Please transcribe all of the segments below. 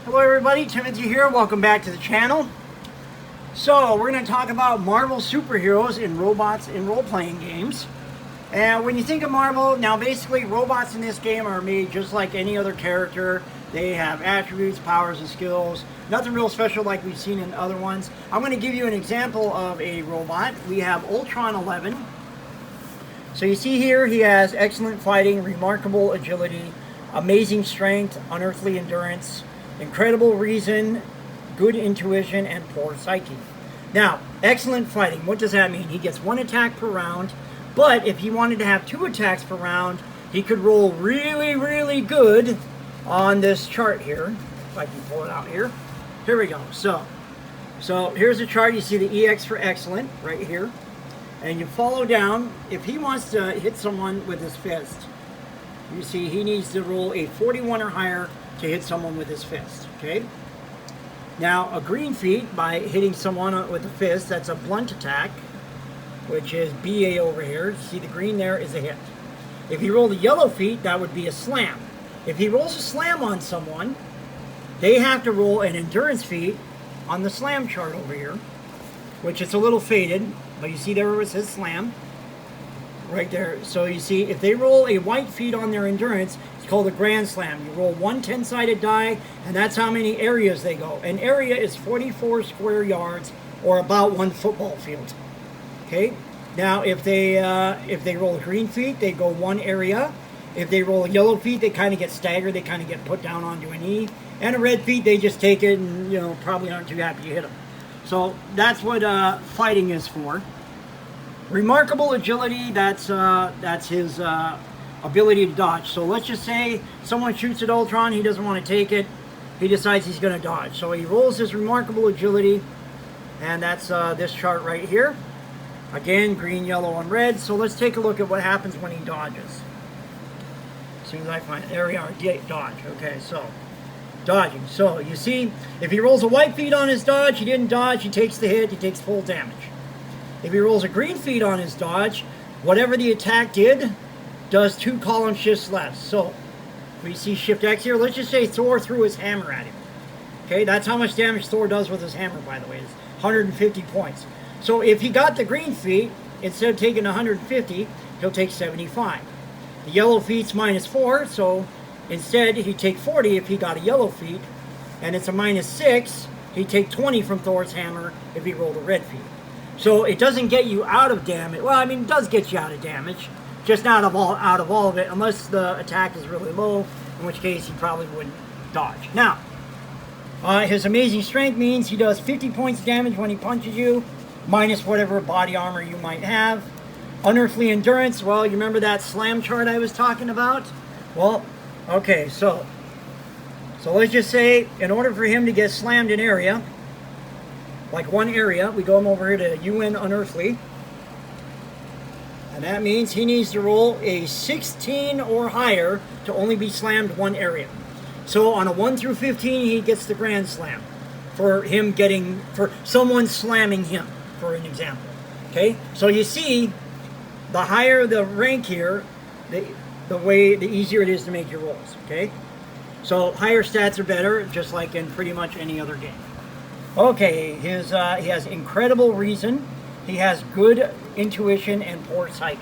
Hello everybody, Timothy here. Welcome back to the channel. So we're going to talk about Marvel superheroes and robots in role-playing games. And when you think of Marvel, now basically robots in this game are made just like any other character. They have attributes, powers, and skills. Nothing real special like we've seen in other ones. I'm going to give you an example of a robot. We have Ultron 11. So you see here he has excellent fighting, remarkable agility, amazing strength, unearthly endurance, incredible reason, good intuition, and poor psyche. Now, excellent fighting, what does that mean? He gets one attack per round, but if he wanted to have 2 attacks per round, he could roll really, really good on this chart here. If I can pull it out here. Here we go. So here's the chart. You see the EX for excellent right here. And you follow down. If he wants to hit someone with his fist, you see he needs to roll a 41 or higher to hit someone with his fist, okay? Now, a green feat, by hitting someone with a fist, that's a blunt attack, which is BA over here. See the green there is a hit. If he rolled a yellow feat, that would be a slam. If he rolls a slam on someone, they have to roll an endurance feat on the slam chart over here, which is a little faded, but you see there was his slam right there. So you see, if they roll a white feat on their endurance, it's called a grand slam. You roll one 10-sided die, and that's how many areas they go. An area is 44 square yards, or about 1 football field. Okay. Now, if they roll a green feat, they go 1 area. If they roll a yellow feat, they kind of get staggered. They kind of get put down onto a knee. And a red feat, they just take it, and probably aren't too happy you hit them. So that's what fighting is for. Remarkable agility, that's his ability to dodge. So let's just say someone shoots at Ultron, he doesn't want to take it, he decides he's going to dodge. So he rolls his remarkable agility, and that's this chart right here. Again, green, yellow, and red. So let's take a look at what happens when he dodges. As soon as I find it, there we are, dodge. Okay, so dodging. So you see, if he rolls a white feat on his dodge, he didn't dodge, he takes the hit, he takes full damage. If he rolls a green feat on his dodge, whatever the attack did does 2 column shifts less. So we see shift X here. Let's just say Thor threw his hammer at him. Okay, that's how much damage Thor does with his hammer, by the way. It's 150 points. So if he got the green feat, instead of taking 150, he'll take 75. The yellow feat's -4, so instead he'd take 40 if he got a yellow feat. And it's a -6, he'd take 20 from Thor's hammer if he rolled a red feat. So it doesn't get you out of damage. Well, I mean, it does get you out of damage, just not out of all of it, unless the attack is really low, in which case he probably wouldn't dodge. Now, his amazing strength means he does 50 points damage when he punches you, minus whatever body armor you might have. Unearthly endurance, well, you remember that slam chart I was talking about? Well, okay, so let's just say, in order for him to get slammed in area, like 1 area, we go over here to UN Unearthly. And that means he needs to roll a 16 or higher to only be slammed 1 area. So on a 1 through 15, he gets the grand slam for someone slamming him, for an example. Okay? So you see, the higher the rank here, the easier it is to make your rolls. Okay? So higher stats are better, just like in pretty much any other game. Okay, he has incredible reason, he has good intuition, and poor psyche.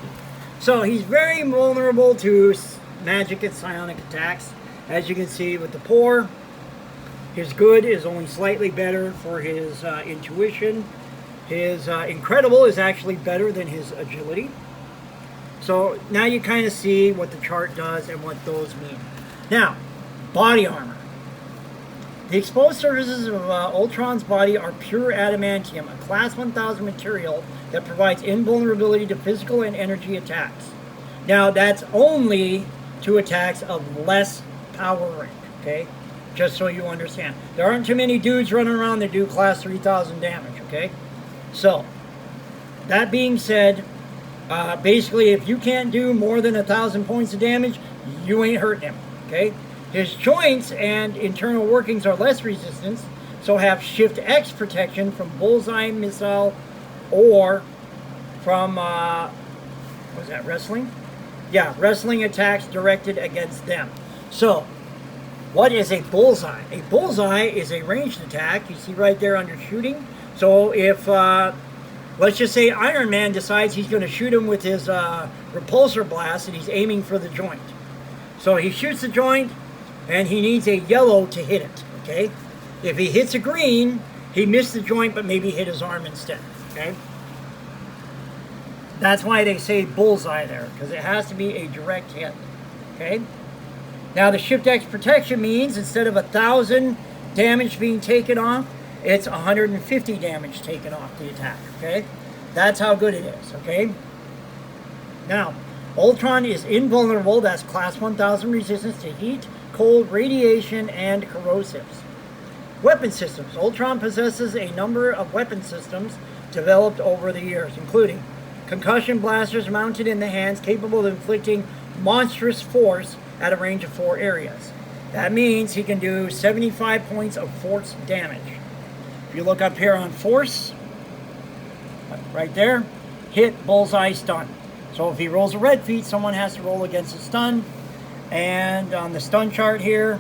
So he's very vulnerable to magic and psionic attacks. As you can see with the poor, his good is only slightly better for his intuition. His incredible is actually better than his agility. So now you kind of see what the chart does and what those mean. Now, body armor. The exposed surfaces of Ultron's body are pure adamantium, a class 1000 material that provides invulnerability to physical and energy attacks. Now, that's only to attacks of less power rank, okay? Just so you understand. There aren't too many dudes running around that do class 3000 damage, okay? So, that being said, basically, if you can't do more than 1,000 points of damage, you ain't hurting him, okay? His joints and internal workings are less resistance, so have Shift X protection from bullseye missile or from, was that wrestling? Yeah, wrestling attacks directed against them. So, What is a bullseye? A bullseye is a ranged attack. You see right there under shooting. So if, let's just say Iron Man decides he's going to shoot him with his repulsor blast and he's aiming for the joint. So he shoots the joint and he needs a yellow to hit it, okay? If he hits a green, he missed the joint but maybe hit his arm instead, okay? That's why they say bullseye there, because it has to be a direct hit, okay? Now the Shift X protection means instead of 1,000 damage being taken off, it's 150 damage taken off the attack, okay? That's how good it is, okay? Now, Ultron is invulnerable. That's class 1000 resistance to heat, cold, radiation, and corrosives. Weapon systems. Ultron possesses a number of weapon systems developed over the years, including concussion blasters mounted in the hands capable of inflicting monstrous force at a range of 4 areas. That means he can do 75 points of force damage. If you look up here on force, right there, hit, bullseye, stun. So if he rolls a red feat, someone has to roll against a stun. And on the stun chart here,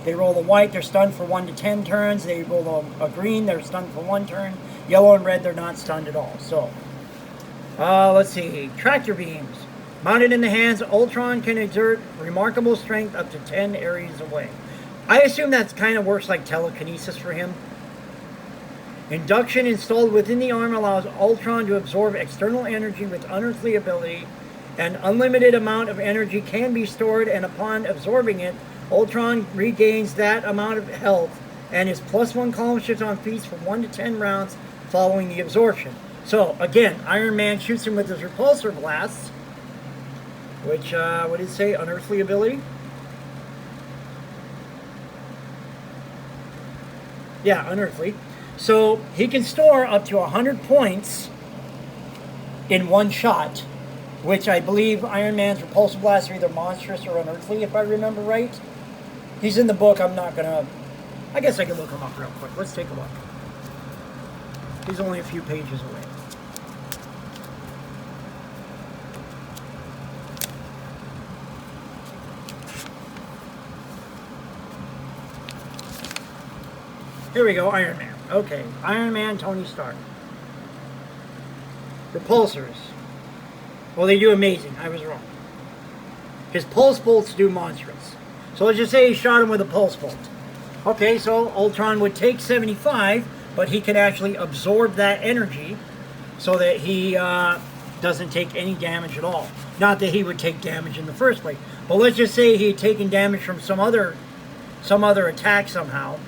they roll a white, they're stunned for 1 to 10 turns. They roll a green, they're stunned for 1 turn. Yellow and red, they're not stunned at all. So, let's see, tractor beams. Mounted in the hands, Ultron can exert remarkable strength up to 10 areas away. I assume that kind of works like telekinesis for him. Induction installed within the arm allows Ultron to absorb external energy with unearthly ability. An unlimited amount of energy can be stored, and upon absorbing it, Ultron regains that amount of health and is +1 column shift on feats for 1 to 10 rounds following the absorption. So, again, Iron Man shoots him with his repulsor blasts, which, what did it say? Unearthly ability? Yeah, unearthly. So, he can store up to 100 points in one shot, which I believe Iron Man's repulsor blasts are either monstrous or unearthly, if I remember right. He's in the book. I'm not going to... I guess I can look him up real quick. Let's take a look. He's only a few pages away. Here we go, Iron Man. Okay, Iron Man, Tony Stark. Repulsors. Well, they do amazing. I was wrong. His pulse bolts do monstrous. So let's just say he shot him with a pulse bolt. Okay, so Ultron would take 75, but he can actually absorb that energy so that he doesn't take any damage at all. Not that he would take damage in the first place. But let's just say he had taken damage from some other attack somehow.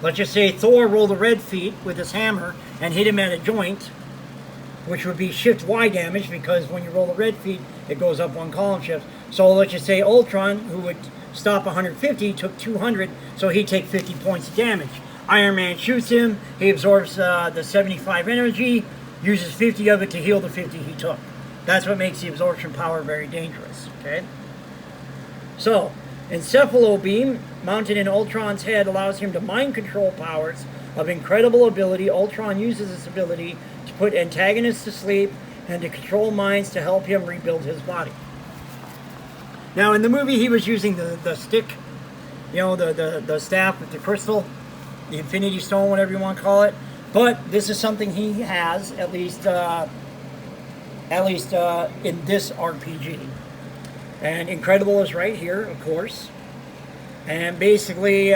Let's just say Thor rolled a red feat with his hammer and hit him at a joint, which would be shift Y damage, because when you roll a red feat, it goes up 1 column shift. So let's just say Ultron, who would stop 150, took 200, so he'd take 50 points of damage. Iron Man shoots him, he absorbs the 75 energy, uses 50 of it to heal the 50 he took. That's what makes the absorption power very dangerous, okay? So, Encephalo Beam, mounted in Ultron's head, allows him to mind control powers of incredible ability. Ultron uses this ability to put antagonists to sleep and to control minds to help him rebuild his body. Now, in the movie, he was using the stick, you know, the staff with the crystal, the Infinity Stone, whatever you want to call it. But this is something he has, at least in this RPG. And Incredible is right here, of course. And basically,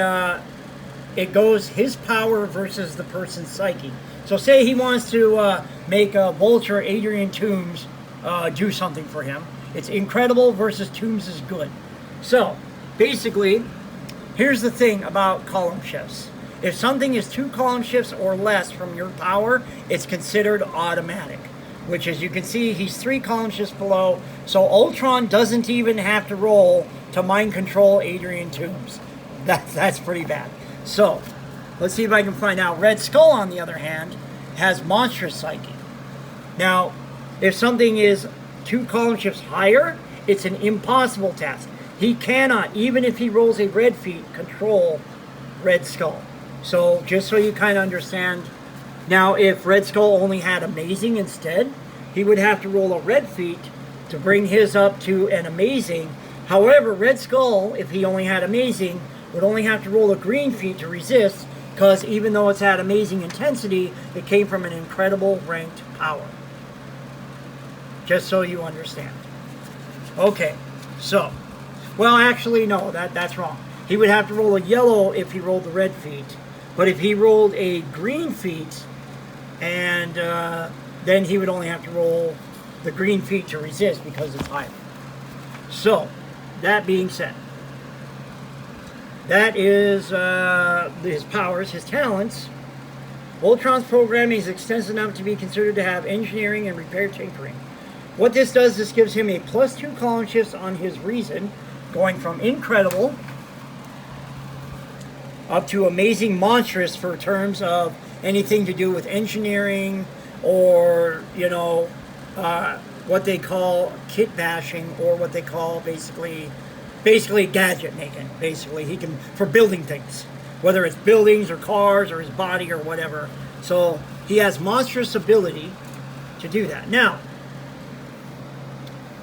it goes his power versus the person's psyche. So say he wants to make Vulture Adrian Toomes do something for him. It's Incredible versus Toomes is good. So, basically, here's the thing about column shifts. If something is 2 column shifts or less from your power, it's considered automatic. Which, as you can see, he's 3 column shifts below. So Ultron doesn't even have to roll to mind control Adrian Toomes. That's pretty bad. So, let's see if I can find out. Red Skull, on the other hand, has monstrous psyche. Now, if something is 2 column shifts higher, it's an impossible task. He cannot, even if he rolls a red feat, control Red Skull. So, just so you kind of understand. Now, if Red Skull only had Amazing instead, he would have to roll a red feat to bring his up to an Amazing. However, Red Skull, if he only had amazing, would only have to roll a green feat to resist, because even though it's had amazing intensity, it came from an incredible ranked power. Just so you understand. Okay, so, well, actually, no, that's wrong. He would have to roll a yellow if he rolled the red feat, but if he rolled a green feat, and then he would only have to roll the green feat to resist because it's higher. So, that being said, that is his powers, his talents. Ultron's programming is extensive enough to be considered to have engineering and repair tinkering. What this does, this gives him a +2 column shifts on his reason, going from incredible up to amazing monstrous for terms of anything to do with engineering or, you know, what they call kit bashing, or what they call basically gadget making. Basically, he can, for building things, whether it's buildings or cars or his body or whatever. So he has monstrous ability to do that. Now,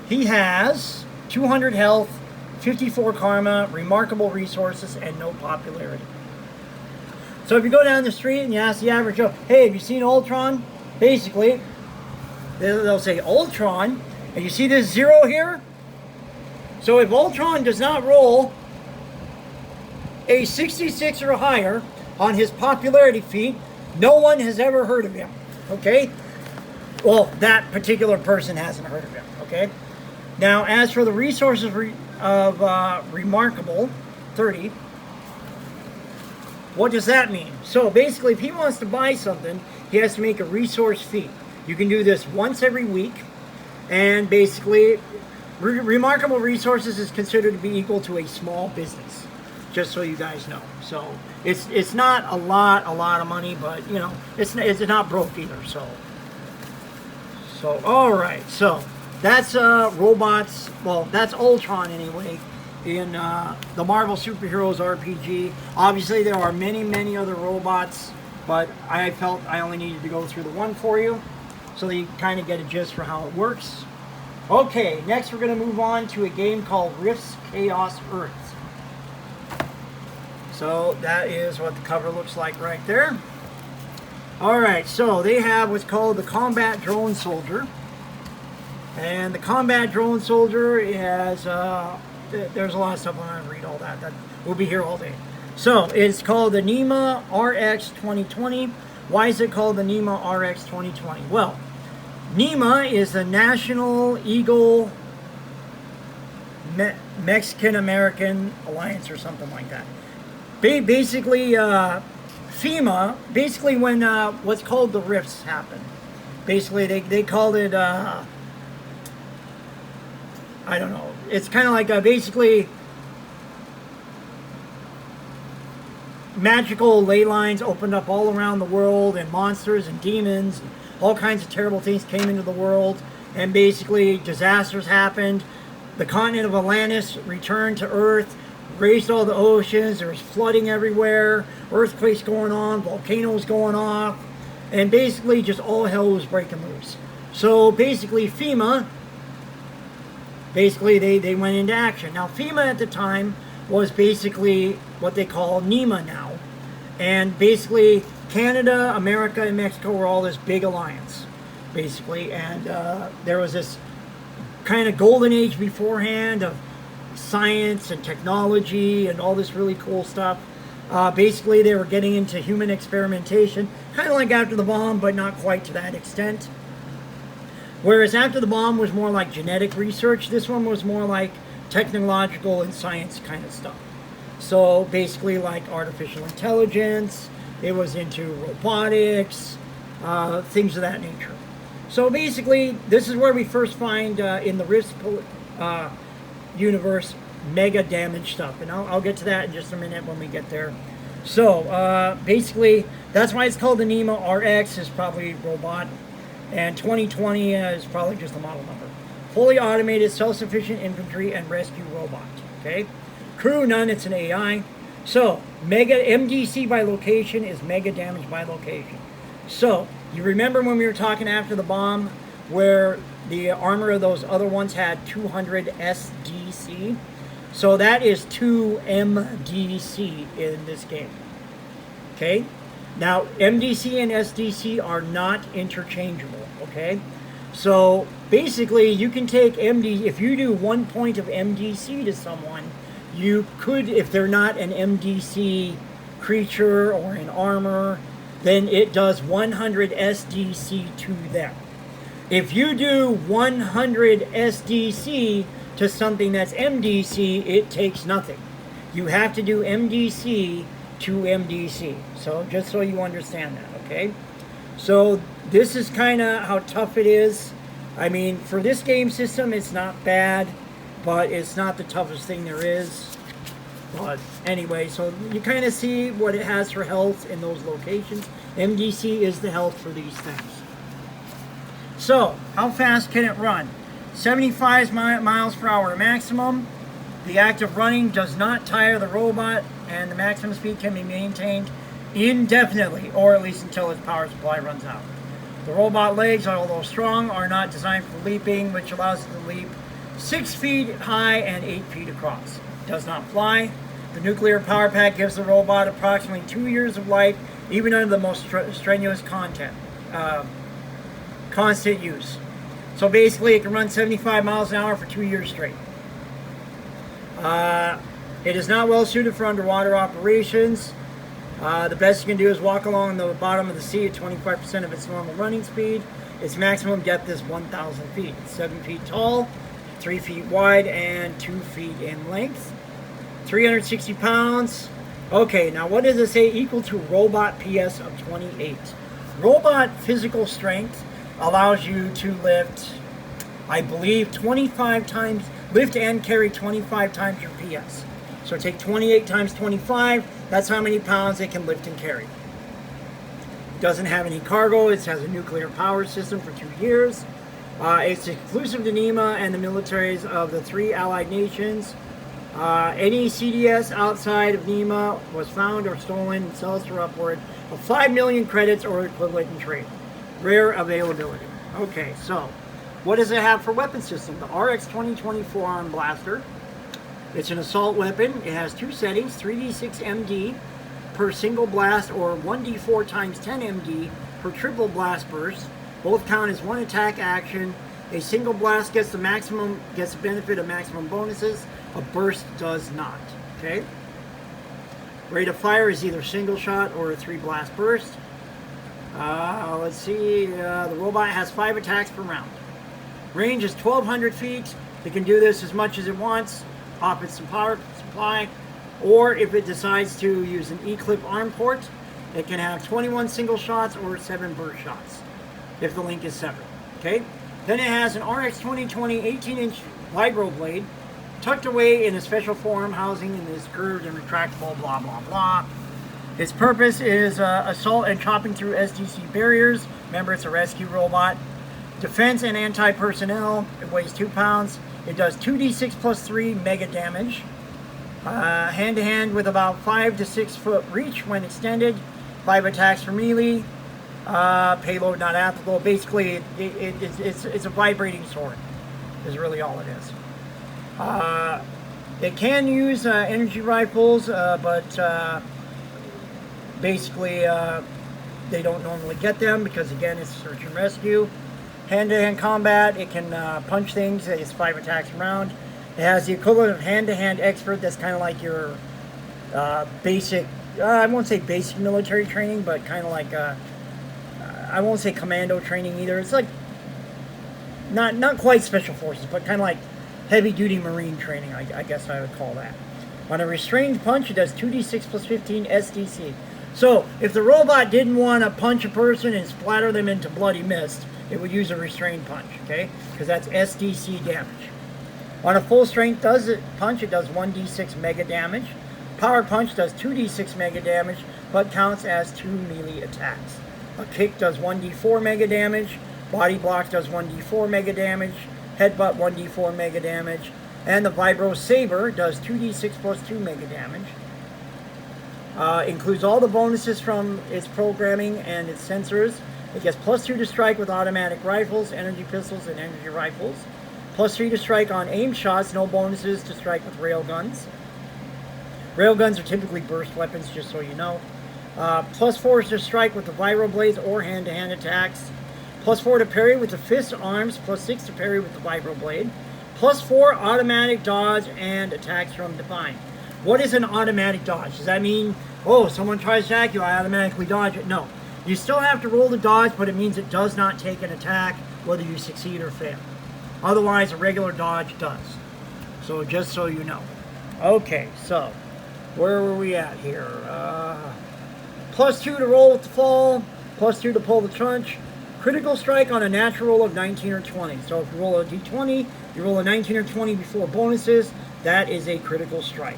he has 200 health, 54 karma, remarkable resources, and no popularity. So if you go down the street and you ask the average Joe, hey, have you seen Ultron? Basically, they'll say Ultron, and you see this 0 here? So if Ultron does not roll a 66 or higher on his popularity feat, no one has ever heard of him, okay? Well, that particular person hasn't heard of him, okay? Now, as for the resources of Remarkable 30, what does that mean? So basically, if he wants to buy something, he has to make a resource feat. You can do this once every week, and basically, Remarkable Resources is considered to be equal to a small business, just so you guys know. So it's not a lot of money, but you know, it's not broke either. So all right, so that's robots. Well, that's Ultron anyway in the Marvel Superheroes RPG. Obviously, there are many other robots, but I felt I only needed to go through the one for you, so that you kind of get a gist for how it works. Okay, next we're going to move on to a game called Rifts Chaos Earth. So that is what the cover looks like right there. Alright, so they have what's called the Combat Drone Soldier. And the Combat Drone Soldier has, there's a lot of stuff, I'm not going to read all that. We'll be here all day. So, it's called the NEMA RX 2020. Why is it called the NEMA RX 2020? Well, NEMA is the National Eagle Mexican-American Alliance or something like that. Basically, FEMA, basically when what's called the rifts happened, basically they called it, I don't know, it's kind of like basically magical ley lines opened up all around the world, and monsters and demons and all kinds of terrible things came into the world, and basically disasters happened. The continent of Atlantis returned to Earth, raised all the oceans, there was flooding everywhere, earthquakes going on, volcanoes going off, and basically just all hell was breaking loose. So basically FEMA, they went into action. Now FEMA at the time was basically what they call NEMA now, and basically Canada, America, and Mexico were all this big alliance, basically, and there was this kind of golden age beforehand of science and technology and all this really cool stuff. Basically, they were getting into human experimentation, kind of like After the Bomb, but not quite to that extent. Whereas After the Bomb was more like genetic research, this one was more like technological and science kind of stuff. So basically like artificial intelligence, it was into robotics, things of that nature. So basically, this is where we first find in the Rifts universe mega damage stuff, and I'll get to that in just a minute when we get there. So basically, that's why it's called the NEMA RX, is probably robot, and 2020 is probably just a model number. Fully automated, self-sufficient infantry and rescue robot. Okay, crew none, it's an AI. So mega MDC by location is mega damage by location. So you remember when we were talking After the Bomb, where the armor of those other ones had 200 SDC? So that is 2 MDC in this game. Okay? Now, MDC and SDC are not interchangeable. Okay? So basically, you can take MD, if you do 1 point of MDC to someone, you could, if they're not an MDC creature or an armor, then it does 100 SDC to them. If you do 100 SDC to something that's MDC, it takes nothing. You have to do MDC to MDC. So just so you understand that, okay? So this is kind of how tough it is. I mean, for this game system, it's not bad, but it's not the toughest thing there is. But anyway, so you kind of see what it has for health in those locations. MDC is the health for these things. So, how fast can it run? 75 miles per hour maximum. The act of running does not tire the robot, and the maximum speed can be maintained indefinitely, or at least until its power supply runs out. The robot legs, although strong, are not designed for leaping, which allows it to leap 6 feet high and 8 feet across. It does not fly. The nuclear power pack gives the robot approximately 2 years of life, even under the most strenuous constant use. So basically, it can run 75 miles an hour for 2 years straight. It is not well suited for underwater operations. The best you can do is walk along the bottom of the sea at 25% of its normal running speed. Its maximum depth is 1,000 feet. It's 7 feet tall, 3 feet wide, and 2 feet in length. 360 pounds. Okay, now what does it say? Equal to robot PS of 28. Robot physical strength allows you to lift, I believe, 25 times, lift and carry 25 times your PS. So take 28 times 25, that's how many pounds it can lift and carry. It doesn't have any cargo, it has a nuclear power system for 2 years. It's exclusive to NEMA and the militaries of the 3 allied nations. Any CDS outside of NEMA was found or stolen and sells for upward of 5 million credits or equivalent in trade. Rare availability. Okay, so what does it have for weapon system? The RX-2020 arm blaster. It's an assault weapon. It has 2 settings, 3d6 MD per single blast or 1d4 times 10 MD per triple blast burst. Both count as 1 attack action. A single blast gets the benefit of maximum bonuses. A burst does not. Okay. Rate of fire is either single shot or a 3 blast burst. Let's see. The robot has 5 attacks per round. Range is 1,200 feet. It can do this as much as it wants off its power supply, or if it decides to use an E-clip arm port, it can have 21 single shots or 7 burst shots if the link is severed. Okay. Then it has an RX-2020 18-inch vibro blade tucked away in a special form housing and is curved and retractable, blah, blah, blah. Its purpose is assault and chopping through SDC barriers. Remember, it's a rescue robot. Defense and anti-personnel. It weighs 2 pounds. It does 2d6 plus 3 mega damage. Hand-to-hand with about 5 to 6 foot reach when extended. 5 attacks for melee. Payload not applicable. Basically, it's a vibrating sword is really all it is. It can use energy rifles, but basically they don't normally get them because, again, it's search and rescue. Hand-to-hand combat, it can punch things. It's 5 attacks a round. It has the equivalent of hand-to-hand expert. That's kind of like your basic, I won't say basic military training, but kind of like, I won't say commando training either. It's like, not quite special forces, but kind of like heavy-duty Marine training, I guess I would call that. On a restrained punch, it does 2d6 plus 15 SDC. So, if the robot didn't want to punch a person and splatter them into bloody mist, it would use a restrained punch, okay? Because that's SDC damage. On a full strength punch, it does 1d6 mega damage. Power punch does 2d6 mega damage, but counts as 2 melee attacks. A kick does 1d4 mega damage. Body block does 1d4 mega damage. Headbutt 1d4 mega damage. And the Vibro Saber does 2d6 plus 2 mega damage. Includes all the bonuses from its programming and its sensors. It gets +2 to strike with automatic rifles, energy pistols, and energy rifles. +3 to strike on aim shots, no bonuses to strike with rail guns. Rail guns are typically burst weapons, just so you know. +4 to strike with the vibroblades or hand-to-hand attacks. +4 to parry with the fist arms, +6 to parry with the vibroblade. +4 automatic dodge and attacks from Define. What is an automatic dodge? Does that mean, oh, someone tries to attack you, I automatically dodge it? No. You still have to roll the dodge, but it means it does not take an attack, whether you succeed or fail. Otherwise, a regular dodge does. So just so you know. Okay, so where were we at here? +2 to roll with the fall, +2 to pull the trunch. Critical strike on a natural roll of 19 or 20. So if you roll a d20, you roll a 19 or 20 before bonuses, that is a critical strike.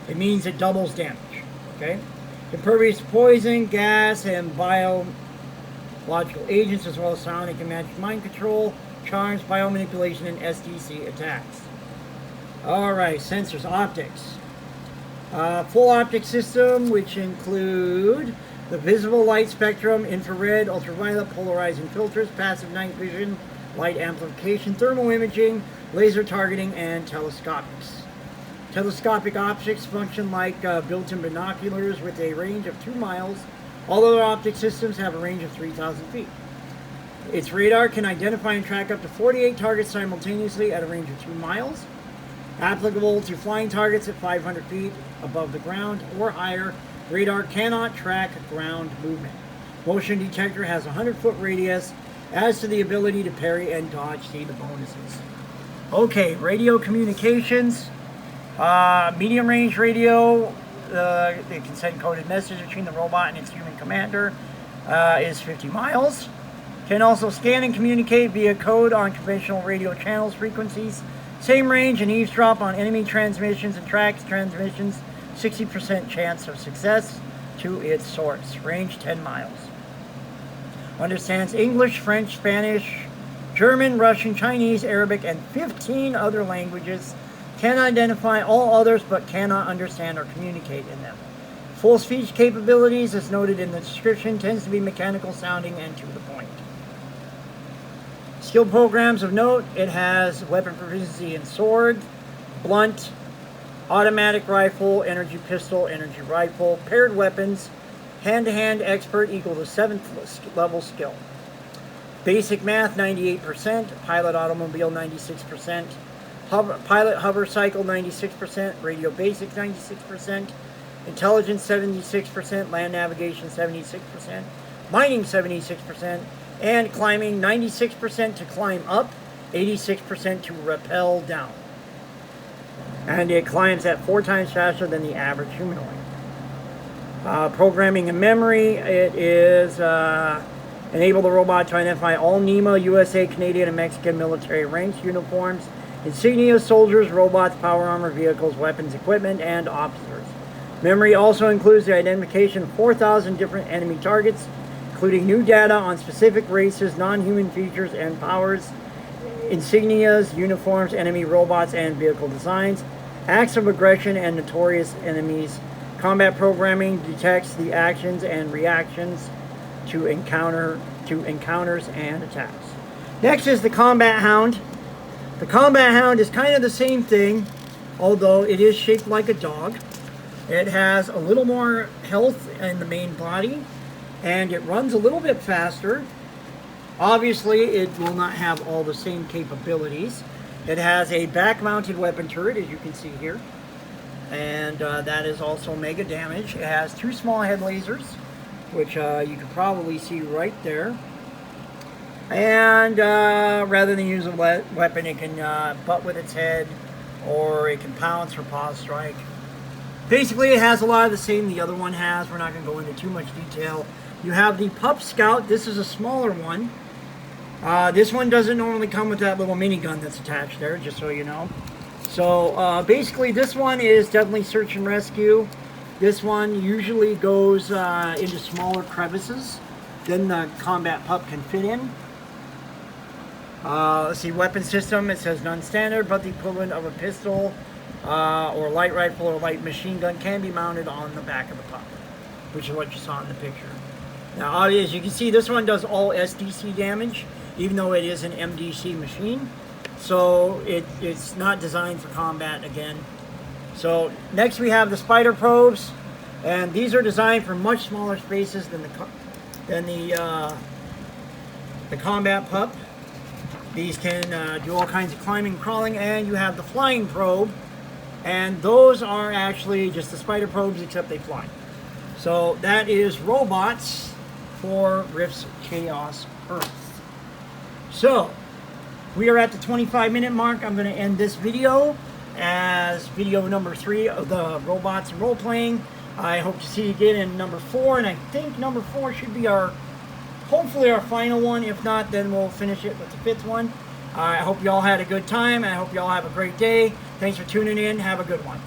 It means it doubles damage. Okay? Impervious to poison, gas, and biological agents, as well as psionic and magic mind control, charms, biomanipulation, and SDC attacks. Alright, sensors, optics. Full optic system, which include the visible light spectrum, infrared, ultraviolet, polarizing filters, passive night vision, light amplification, thermal imaging, laser targeting, and telescopics. Telescopic optics function like built-in binoculars with a range of 2 miles. All other optic systems have a range of 3,000 feet. Its radar can identify and track up to 48 targets simultaneously at a range of 2 miles. Applicable to flying targets at 500 feet above the ground or higher. Radar cannot track ground movement. Motion detector has a 100-foot radius. As to the ability to parry and dodge, see the bonuses. Okay, radio communications. Medium range radio. It can send coded messages between the robot and its human commander. Is 50 miles. Can also scan and communicate via code on conventional radio channels frequencies. Same range and eavesdrop on enemy transmissions and tracks transmissions. 60% chance of success to its source. Range 10 miles. Understands English, French, Spanish, German, Russian, Chinese, Arabic, and 15 other languages. Can identify all others but cannot understand or communicate in them. Full speech capabilities, as noted in the description, tends to be mechanical sounding and to the point. Skill programs of note, it has weapon proficiency in sword, blunt, automatic rifle, energy pistol, energy rifle, paired weapons, hand-to-hand expert equal to 7th level skill. Basic math 98%, pilot automobile 96%, pilot hover cycle 96%, radio basics 96%, intelligence 76%, land navigation 76%, mining 76%, and climbing 96% to climb up, 86% to rappel down. And it climbs at 4 times faster than the average humanoid. Programming and memory, it is enable the robot to identify all NEMA, USA, Canadian, and Mexican military ranks, uniforms, insignia, soldiers, robots, power armor, vehicles, weapons, equipment, and officers. Memory also includes the identification of 4,000 different enemy targets, including new data on specific races, non-human features and powers, insignias, uniforms, enemy robots, and vehicle designs, acts of aggression and notorious enemies. Combat programming detects the actions and reactions to encounters and attacks. Next is the Combat Hound. The Combat Hound is kind of the same thing, although it is shaped like a dog. It has a little more health in the main body, and it runs a little bit faster. Obviously, it will not have all the same capabilities. It has a back-mounted weapon turret, as you can see here, and that is also mega damage. It has 2 small head lasers, which you can probably see right there. And rather than use a weapon, it can butt with its head, or it can pounce or pause strike. Basically, it has a lot of the same the other one has. We're not going to go into too much detail. You have the Pup Scout. This is a smaller one. This one doesn't normally come with that little minigun that's attached there, just so you know. So basically, this one is definitely search and rescue. This one usually goes into smaller crevices than the Combat Pup can fit in. Let's see, weapon system, it says non-standard, but the equivalent of a pistol or light rifle or light machine gun can be mounted on the back of the pup, which is what you saw in the picture. Now, as you can see, this one does all SDC damage, even though it is an MDC machine. so it's not designed for combat again. So next we have the Spider Probes, and these are designed for much smaller spaces than the Combat Pup. These can do all kinds of climbing and crawling, and you have the Flying Probe, and those are actually just the Spider Probes except they fly. So that is robots for Rift's Chaos Earth. So we are at the 25-minute mark. I'm going to end this video as video number 3 of the robots and role-playing. I hope to see you again in number 4, and I think number 4 should be hopefully our final one. If not, then we'll finish it with the 5th one. I hope you all had a good time, and I hope you all have a great day. Thanks for tuning in. Have a good one.